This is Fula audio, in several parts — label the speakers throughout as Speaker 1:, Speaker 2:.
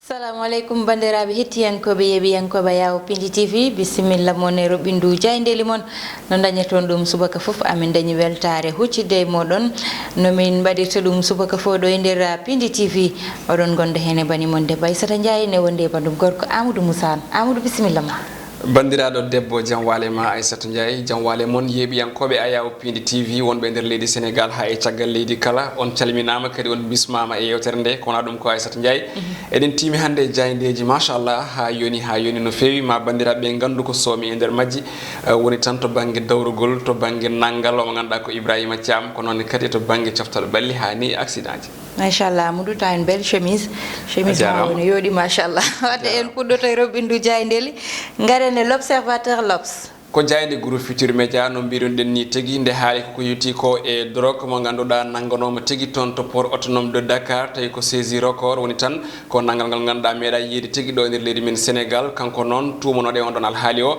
Speaker 1: Assalamu alaikum bandiraɓe hettiyankoɓe yeɓiyankoɓe yawo Pindi TV bisimilla mon e roɓindu jaydeli mon no dañaton ɗum subaka foof amin dañi weltare huccidde e moɗon nomin mbaɗirta ɗum subaka fo ɗo e nder Pindi TV oɗon gonda hen e bani mon debbo Aissata Ndiaye ne wonde e bandum gorko Amadou Moussa. Amadou bisimilla ma.
Speaker 2: bandiraɗo debbo jam wale ma Aissata Ndiaye jam wale mon yeɓiyankoɓe ayaw Pindi TV wonɓe nder leydi Sénégal ha e caggal leydi kala on calminama kadi on bismama e yewtere nde kona ɗum ko Aissata Ndiaye eɗen timi hande jayndeji machallah ha yoni no fewi ma bandiraɓe gandu ko somi e nder majji woni tan to banggue dawrugol to banggue nanggal omo ganduɗa ko Ibrahima Thiam ko noon kadi to banggue coftal balli hani accident ji
Speaker 1: machallah Amadou ta une belle chemise ma woni yoɗi machallah wadde en puɗɗoto e roɓindu jaydeli garene l'observateur l'Obs
Speaker 2: ko jayde groupe Futurs Médias no mbiruɗen ni tigi nde haali koko yuti ko e drogue mo ganduɗa nanganoma tigi toon to port autonome de Dakar tawi ko saisi record woni tan ko nangal ngal ganduɗa meeɗa yiide tigi ɗo e nder leydi men Sénégal kanko noon tumanoɗe on ɗon alhaali o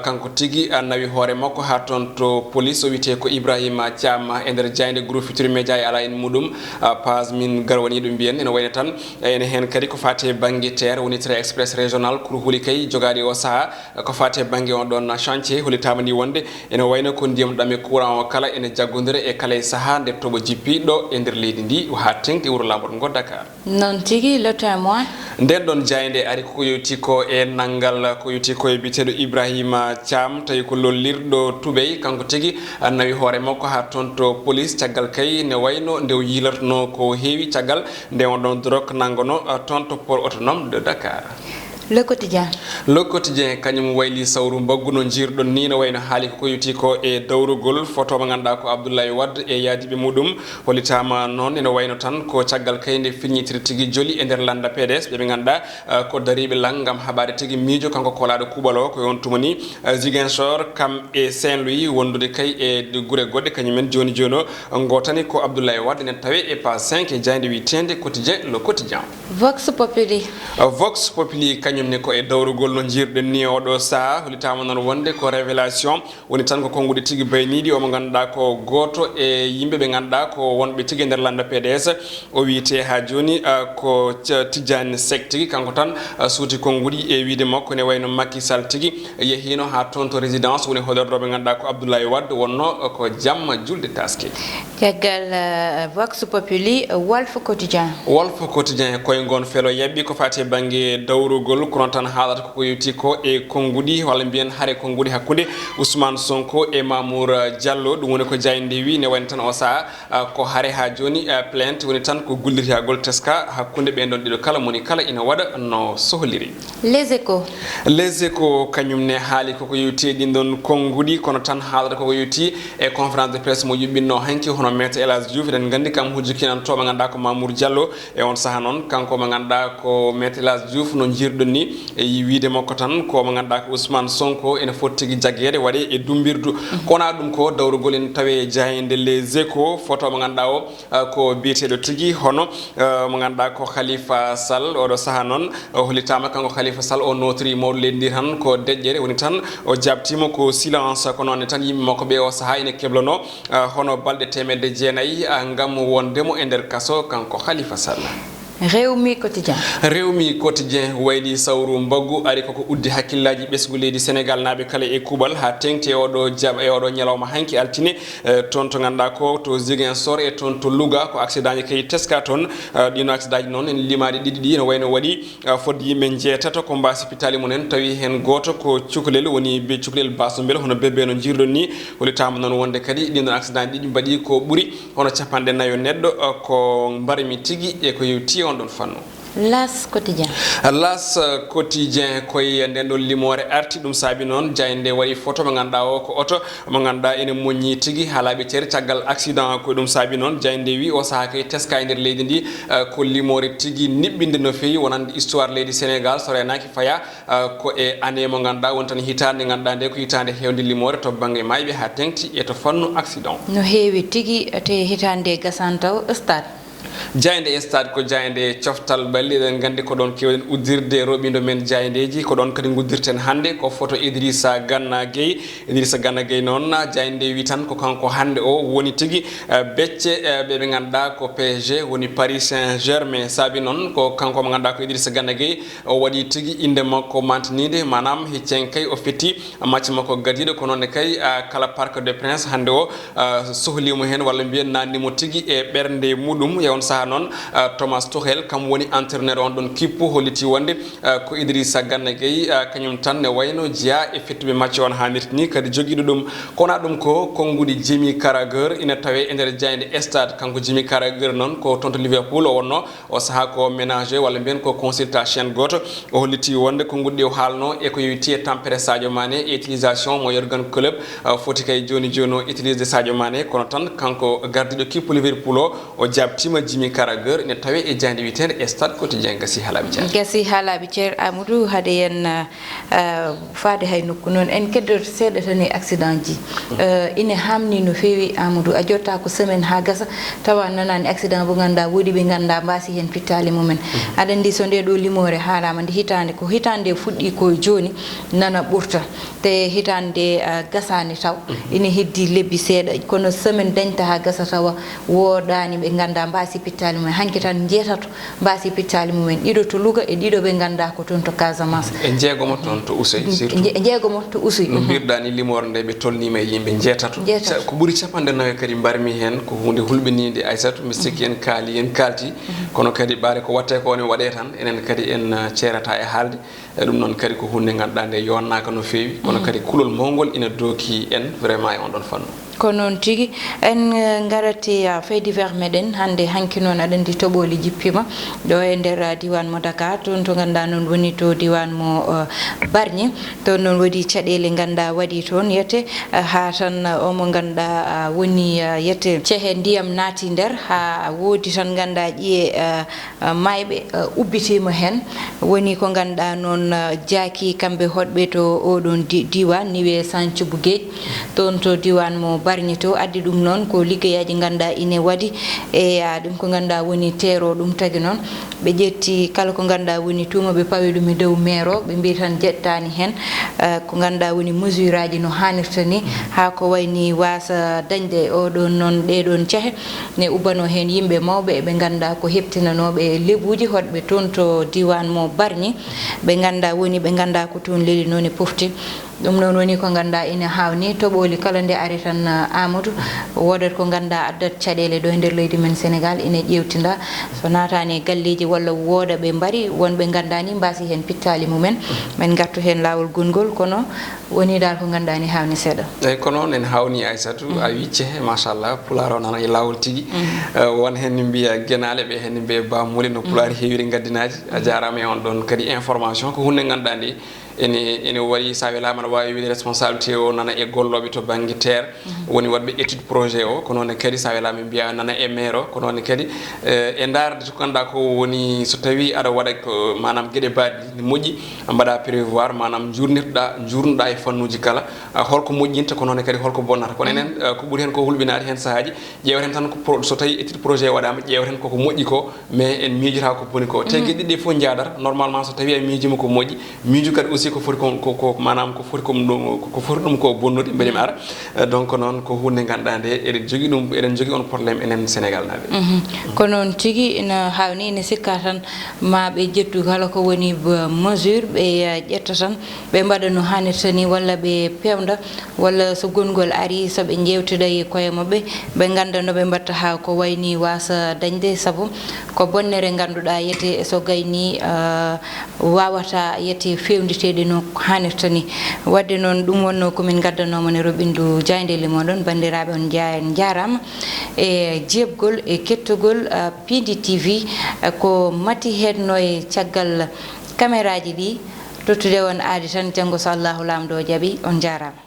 Speaker 2: kanko tigi nawi hoore makko ha toon to police o wiyete ko Ibrahima Thiam e nder jayde groupe Futurs Médias e ala en muɗum page min garwani ɗum mbiyen ene wayno tan ene hen kadi ko fate banggue terre woni train express régional pour huuli kay jogaɗi o saaha ko fate banggue on ɗon chantier holitama ni wonde ene wayno ko ndiyam ɗam e courant o kala ene jaggodira e kala e saaha nde toɓo jippiɗo e nder leydi ndi ha tengti wuro lamboto ngo Dakar
Speaker 1: non tigui le témoin
Speaker 2: nden ɗon jayde ari koko yewti ko e nanggal ko yewti koye biteɗo Ibrahima Thiam tawi ko lollirɗo Toubey kanko tigui nawi hoore makko ha toon to police caggal kay ne wayno nde yilartono ko heewi caggal nde on ɗon drogue nangono toon to port autonome de Dakar.
Speaker 1: Le Quotidien
Speaker 2: kañum wayli sawru mbaggu no jirɗon ni no wayno haali ko yewti ko e dawrugol photo mo ganduɗa ko Abdoulaye Wade e yaadiɓe muɗum holitama noon ene wayno tan ko caggal kayde firñitiri tigui joli e nder landa PDS ɓeɓe ganduɗa ko dariɓe lang gam haɓade tigui miijo kanko kolaɗo kuuɓal o ko yon tumani Ziguinchor kam e Saint-Louis wondude kay e guure goɗɗe kañumen joni o gotani ko Abdoulaye Wade nen tawe e page 5 e jayde witende quotidien Le Quotidien
Speaker 1: Vox
Speaker 2: Populi kañumne ko e dawrugol no jirɗen ni oɗo saaha holitama noon wonde ko révélation woni tan ko kongude tigui bayniɗi omo ganduɗa ko goto e yimɓe ɓe ganduɗa ko wonɓe tigui nder landa PDS o wiyete ha joni ko Tidiane Seck tigui kanko tan suuti konguɗi e wiide makko ne wayno Macky Sall tigui yehino ha toon to résidence woni hoɗorɗoɓe ganduɗa ko Abdoulaye Wade wonno ko jamma julde taske
Speaker 1: caggal Vox Populi Walf Quotidien
Speaker 2: koye gon feelo yebbi ko fati banggue dawrugol kono tan haalata koko yewti ko e konguɗi walla mbiyen haare konguɗi hakkude Ousmane Sonko e Mamour Diallo ɗum woni ko jayde wi ne wayno tan o saaha ko haare ha joni plainte woni tan ko gullitagol teska hakkude ɓen ɗon ɗiɗo kala moni kala ina waɗa no sohliri
Speaker 1: Les Échos
Speaker 2: kañumne haali koko yewti ɗin ɗon konguɗi kono tan haalata koko yewti e conférence de presse mo yuɓɓinno hanki hono maître El Hadji Diouf eɗen gandi kam hujjukinantoɓe ganduɗa ko Mamour Diallo e on saaha noon kanko mo ganduɗa ko maître El Hadji Diouf no jirɗon ni e wiide makko tan ko mo ganduɗa ko Ousmane Sonko ene foti tigui jagguede waɗe e dumbirdu kona ɗum ko dawrugol en tawe jayde Les Échos photo mo ganduɗa o ko biyeteɗo tigui hono mo ganduɗa ko Khalifa Sall oɗo saaha noon holitama kanko Khalifa Sall o notiri mawɗo leydi ndi tan ko deƴƴere woni tan o jabtima ko silence ko noon tan yimɓe makko ɓe o saaha ene keblano hono balɗe 900 gam wondemo e nder kaso kanko Khalifa Sall
Speaker 1: Rewmi
Speaker 2: Quotidien wayli sawru mbaggu ari koko uddi hakkillaji ɓesgu leydi Sénégal naaɓe kala e kuuɓal ha tengti e oɗo jam e oɗo ñalawma hanki altine toon to ganduɗa ko to Ziguinchor e toon to Louga ko accident ji kay teska toon ɗino accident ji noon en limaɗi ɗiɗi ɗi no wayno waɗi fodde yimɓe jeetato ko mbasi pitali mumen tawi hen goto ko cukalel woni be cukalel basubel hono bébé no jirɗon ni holitama noon wonde kadi ɗin ɗon accident ɗiɗi mbaɗi ko ɓuuri hono capanɗe nayo neɗɗo ko mbarmi tigui e ko yewti on ɗon fannu
Speaker 1: L'As
Speaker 2: Quotidien koye nden ɗon limore arti ɗum saabi noon jayde waɗi photo mo ganduɗa o ko auto mo ganduɗa ene moññi tigui ha laaɓi ceere caggal accident ko ɗum saabi noon jayde wi o saaha kay teska e nder leydi ndi ko limore tigui niɓɓinde no fewi wonande histoire leydi Sénégal so renaki faya ko e année mo ganduɗa woni tan hitande ganduɗa nde ko hitande hewde limore to banggue mayɓe ha tengti e to fannu accident
Speaker 1: no heewi tigui te hitande gasanta o stade
Speaker 2: jayde stade ko jayde coftal balli den gandi ko don kewden uddirde robindo men jaydeji ko don kadi guddirten hande ko photo Idrissa Gana Gueye non jayde wi tan ko kanko hande o woni tigi becce be ganda ko PSG woni Paris Saint-Germain sabi non ko kanko mo ganda ko Idrissa Gana Gueye o wadi tigi inde makko mantinide manam hiccen kay o fiti match makko gadido ko non kay kala Parc des Princes hande o sohlimo hen walla biyen nandimo tigi e bernde mudum yewon saha non Thomas Tuchel kam woni entraîneur on don kippu holiti wonde ko Idrissa Gana Gueye kanyum tan ne wayno jiya e fettuɓe match on hanirtini kadi jogido dum kona dum ko kongudi Jimmy Carragher ina tawe e nder jayde stade kanko Jimmy Carragher non ko tonto Liverpool o wonno o saha ko ménager walla bien ko consultant chaîne goto o holiti wonde ko nguddi o halno e ko yiti tampere Sadio Mané e utilisation mo Jurgen Klopp foti kay joni o utiliser Sadio Mané kono tan kanko gardido kippu Liverpool o jabtima Jimmy Carragher ne tawe e jande witende e stade quotidien gasi halabi cer Amadou hade en faade hay nokku non en keddo seeda tani accident ji ine hamni no fewi Amadou a jotta ko semaine ha gasa tawa nanani accident bo ganda wodi be ganda mbasi hen pittali mumen adan di so nde do limore halama ndi hitande fuddi ko joni nana burta te hitande gasani taw ine heddi lebbi seeda kono semaine dañta ha gasa tawa wodani be ganda mbasi pittali mumen hanki tan jetato mbasi pittali mumen dido to Louga e dido be ganda ko ton to Casamance e jeegomo ton to Oussey surtout
Speaker 1: jeegomo to Oussey
Speaker 2: no birdani limore nde be tolnima e yimbe jetato ko buri capande nawe kadi barmi hen ko hunde hulbinide Aissatou mistiki en kaali en kalti kono kadi bare ko watte ko ne wade tan enen kadi en cerata e halde dum non kadi ko hunde ganda nde yonnaka no fewi kono kadi kulol mongol ina doki en vraiment e on don fanno
Speaker 1: ko non tigi en garati fait divers meden hande hanki non aɗen di toɓoli jippima ɗo e nder diwan mo Dakar toon to ganda non woni to diwan mo Bargny toon non waɗi caɗele ganda waɗi toon yette ha tan omo ganda woni yette ceehe ndiyam naati nder ha woodi tan ganda ƴiye mayɓe ubbitima hen woni ko ganda non jaaki kamɓe hoɗɓe to oɗon diwan niwe Santhiou Guedj toon to diwan mo Bargny to addi dum non ko liggeyaji ganda ine wadi e dum ko ganda woni tero dum tagi non be jetti kala ko ganda woni tuma be pawi dum e dow mero be mbi tan jettani hen ko ganda woni mesure aji no hanirtani ha ko wayni wasa dañde o don non de don cehe ne ubano hen yimbe mawbe be ganda ko heptinanobe lebuji hodbe ton to diwan mo Bargny be ganda woni be ganda ko ton leli non e pofti dum non woni ko ganda ina hawni to boli kala nde ari tan Amadou wodat ko ganda addat caɗele do nder leydi men Sénégal ina ƴewtinda so natani galleji walla woda be mbari wonbe gandani mbasi hen pittali mumen men gattu hen lawol gongol kono woni dal ko gandani hawni seda
Speaker 2: e kono en hawni Aissatou a wicce machallah pularo nana e lawol tigi won hen mbiya genale be hen be ba muli no pular heewiri gaddinaji a jarama e on don kadi information ko hunde gandandi ene wari sawela man wawi wiide responsabilité o nana e gollobe to bangi terre woni wadbe étude projet o kono ne kadi sawela min biya nana e maire o kono ne kadi e darde to kanda ko woni so tawi ada wada ko manam gede baadi moji ambada prévoir manam journuda e fannuji kala holko mojjinta kono ne kadi holko bonnata kono enen ko buri hen ko hulbinaade hen sahaaji ƴewren tan ko so tawi étude projet wadama ƴewren ko moji ko mais en miijita ko boni ko te geddi fo jaadar normalement so tawi en miijima ko moji miiju kadi aussi ko foti ko manam ko foti dum ko bonnude mbede mi ara donc non ko hunde gandande eden jogi on problème enen Sénégal nabe
Speaker 1: ko non tigi ina hawni ne sikka tan ma be jettu kala ko woni mesure be ƴetta tan be mbada no hanirtani walla be pewda walla so gongol ari so be jewtida e koye mabbe be ganda no be mbatta ha ko wayni wasa dañde sabu ko bonnere ganduda yete so gayni wawata yete fewndite no hanirtani wadde non dum wonno ko min gaddanoma ne robindu jayndeli modon bandirabe on jaarama e jebgol e kettugol PD TV ko mati hedno e caggal caméraji di tottude won aadi tan jango so Allahu lamdo jabi on jaarama